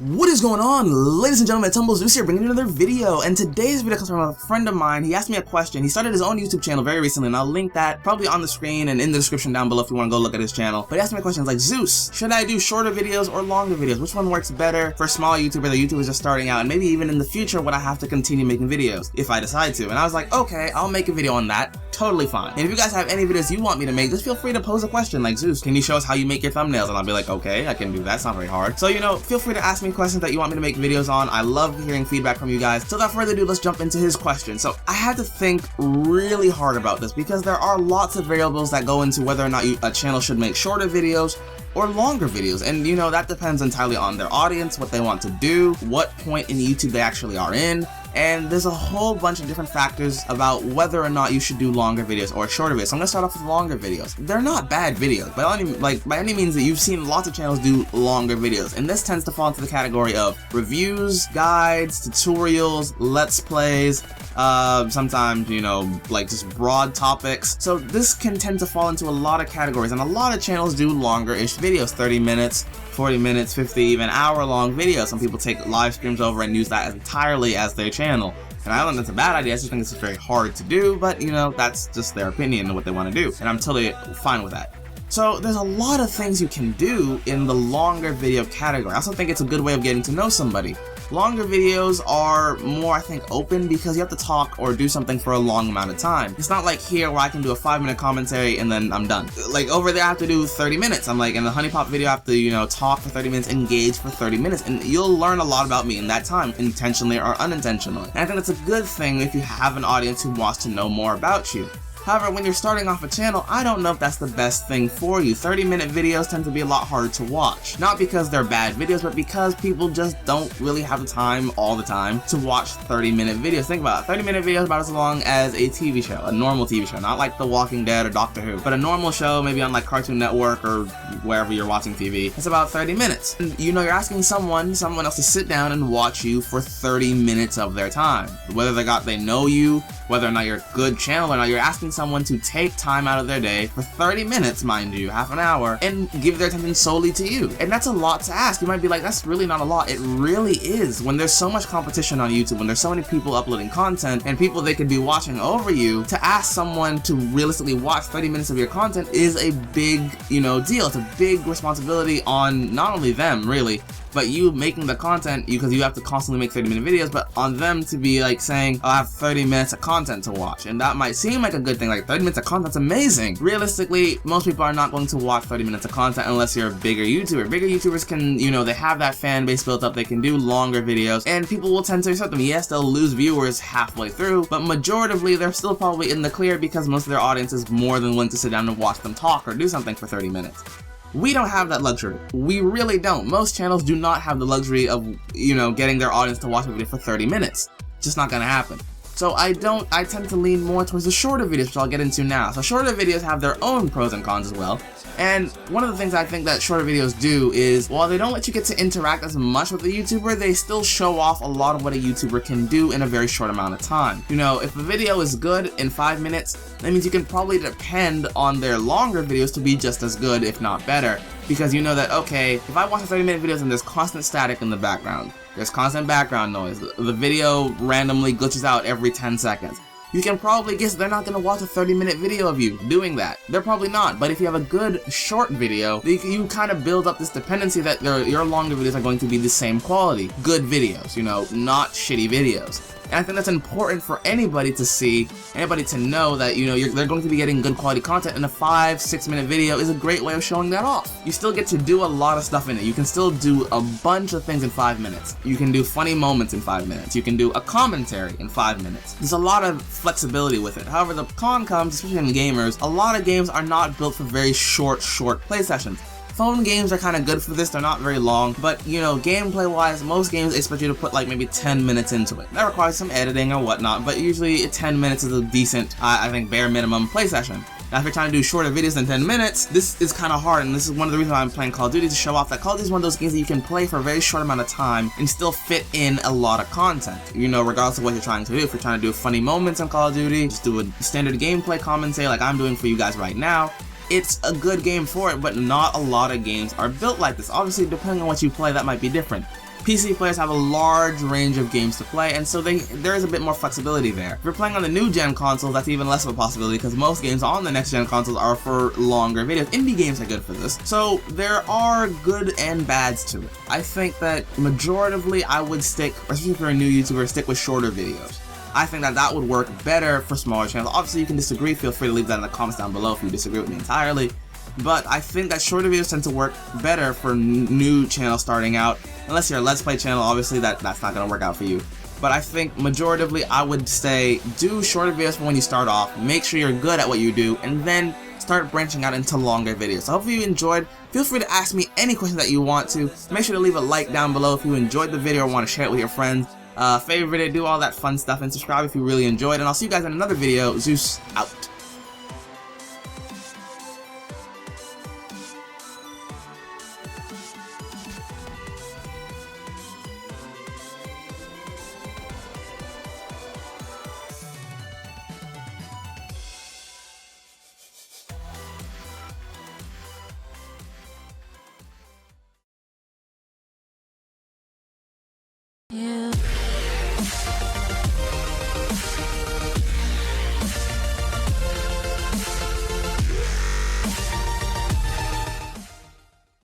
What is going on, ladies and gentlemen? Tumbles Zeus here, bringing you another video, and today's video comes from a friend of mine. He asked me a question. He started his own YouTube channel very recently, and I'll link that probably on the screen and in the description down below if you want to go look at his channel. But he asked me a question like, Zeus, should I do shorter videos or longer videos? Which one works better for a small YouTuber, the YouTuber is just starting out, and maybe even in the future would I have to continue making videos if I decide to? And I was like, okay, I'll make a video on that. Totally fine. And if you guys have any videos you want me to make, just feel free to pose a question like, Zeus, can you show us how you make your thumbnails? And I'll be like, okay, I can do that. It's not very hard. So, feel free to ask me questions that you want me to make videos on. I love hearing feedback from you guys. So without further ado, let's jump into his question. So I had to think really hard about this because there are lots of variables that go into whether or not a channel should make shorter videos or longer videos, and that depends entirely on their audience, what they want to do, what point in YouTube they actually are in, and there's a whole bunch of different factors about whether or not you should do longer videos or shorter videos. So I'm gonna start off with longer videos. They're not bad videos, by any means that you've seen lots of channels do longer videos, and this tends to fall into the category of reviews, guides, tutorials, let's plays, sometimes, like just broad topics. So this can tend to fall into a lot of categories, and a lot of channels do longer-ish videos, 30 minutes, 40 minutes, 50, even hour-long videos. Some people take live streams over and use that entirely as their channel. And I don't think that's a bad idea, I just think it's very hard to do, but that's just their opinion and what they want to do, and I'm totally fine with that. So there's a lot of things you can do in the longer video category. I also think it's a good way of getting to know somebody. Longer videos are more, I think, open because you have to talk or do something for a long amount of time. It's not like here where I can do a 5-minute commentary and then I'm done. Like over there I have to do 30 minutes. I'm like in the Honey Pop video I have to, talk for 30 minutes, engage for 30 minutes, and you'll learn a lot about me in that time, intentionally or unintentionally. And I think that's a good thing if you have an audience who wants to know more about you. However, when you're starting off a channel, I don't know if that's the best thing for you. 30-minute videos tend to be a lot harder to watch. Not because they're bad videos, but because people just don't really have the time all the time to watch 30-minute videos. Think about it. 30-minute videos about as long as a TV show, a normal TV show. Not like The Walking Dead or Doctor Who, but a normal show, maybe on like Cartoon Network or wherever you're watching TV. It's about 30 minutes. And you're asking someone else to sit down and watch you for 30 minutes of their time. Whether they know you, whether or not you're a good channel or not, you're asking someone to take time out of their day for 30 minutes, mind you, half an hour, and give their attention solely to you. And that's a lot to ask. You might be like, that's really not a lot. It really is. When there's so much competition on YouTube, when there's so many people uploading content and people they could be watching over you, to ask someone to realistically watch 30 minutes of your content is a big, deal. It's a big responsibility on not only them, really, but you making the content, because you have to constantly make 30-minute videos, but on them to be like saying, oh, I have 30 minutes of content to watch. And that might seem like a good thing, like 30 minutes of content's amazing. Realistically, most people are not going to watch 30 minutes of content unless you're a bigger YouTuber. Bigger YouTubers can, they have that fan base built up, they can do longer videos, and people will tend to accept them. Yes, they'll lose viewers halfway through, but majoritively, they're still probably in the clear because most of their audience is more than willing to sit down and watch them talk or do something for 30 minutes. We don't have that luxury. We really don't. Most channels do not have the luxury of, getting their audience to watch a video for 30 minutes. Just not gonna happen. So I tend to lean more towards the shorter videos, which I'll get into now. So shorter videos have their own pros and cons as well. And one of the things I think that shorter videos do is, while they don't let you get to interact as much with the YouTuber, they still show off a lot of what a YouTuber can do in a very short amount of time. If a video is good in 5 minutes, that means you can probably depend on their longer videos to be just as good, if not better. Because you know that, okay, if I watch a 30-minute videos and there's constant static in the background, there's constant background noise, the video randomly glitches out every 10 seconds, you can probably guess they're not going to watch a 30-minute video of you doing that. They're probably not. But if you have a good short video, you kind of build up this dependency that your longer videos are going to be the same quality. Good videos, not shitty videos. And I think that's important for anybody to see, anybody to know that, they're going to be getting good quality content, and a 5-6 minute video is a great way of showing that off. You still get to do a lot of stuff in it. You can still do a bunch of things in 5 minutes. You can do funny moments in 5 minutes. You can do a commentary in 5 minutes. There's a lot of flexibility with it. However, the con comes, especially in gamers, a lot of games are not built for very short play sessions. Phone games are kind of good for this, they're not very long, but gameplay wise, most games expect you to put like maybe 10 minutes into it. That requires some editing or whatnot, but usually 10 minutes is a decent, I think, bare minimum play session. Now if you're trying to do shorter videos than 10 minutes, this is kind of hard, and this is one of the reasons why I'm playing Call of Duty, to show off that Call of Duty is one of those games that you can play for a very short amount of time and still fit in a lot of content, regardless of what you're trying to do. If you're trying to do funny moments in Call of Duty, just do a standard gameplay commentary like I'm doing for you guys right now, it's a good game for it, but not a lot of games are built like this. Obviously, depending on what you play, that might be different. PC players have a large range of games to play, and so there is a bit more flexibility there. If you're playing on the new gen consoles, that's even less of a possibility because most games on the next gen consoles are for longer videos. Indie games are good for this. So there are good and bads to it. I think that majoritively I would stick, especially if you're a new YouTuber, stick with shorter videos. I think that would work better for smaller channels. Obviously you can disagree, feel free to leave that in the comments down below if you disagree with me entirely. But I think that shorter videos tend to work better for new channels starting out. Unless you're a Let's Play channel, obviously that's not going to work out for you. But I think majoritively I would say do shorter videos for when you start off, make sure you're good at what you do, and then start branching out into longer videos. So hopefully you enjoyed. Feel free to ask me any questions that you want to. Make sure to leave a like down below if you enjoyed the video or want to share it with your friends. Favorite it, do all that fun stuff, and subscribe if you really enjoyed. And I'll see you guys in another video. Zeus out. You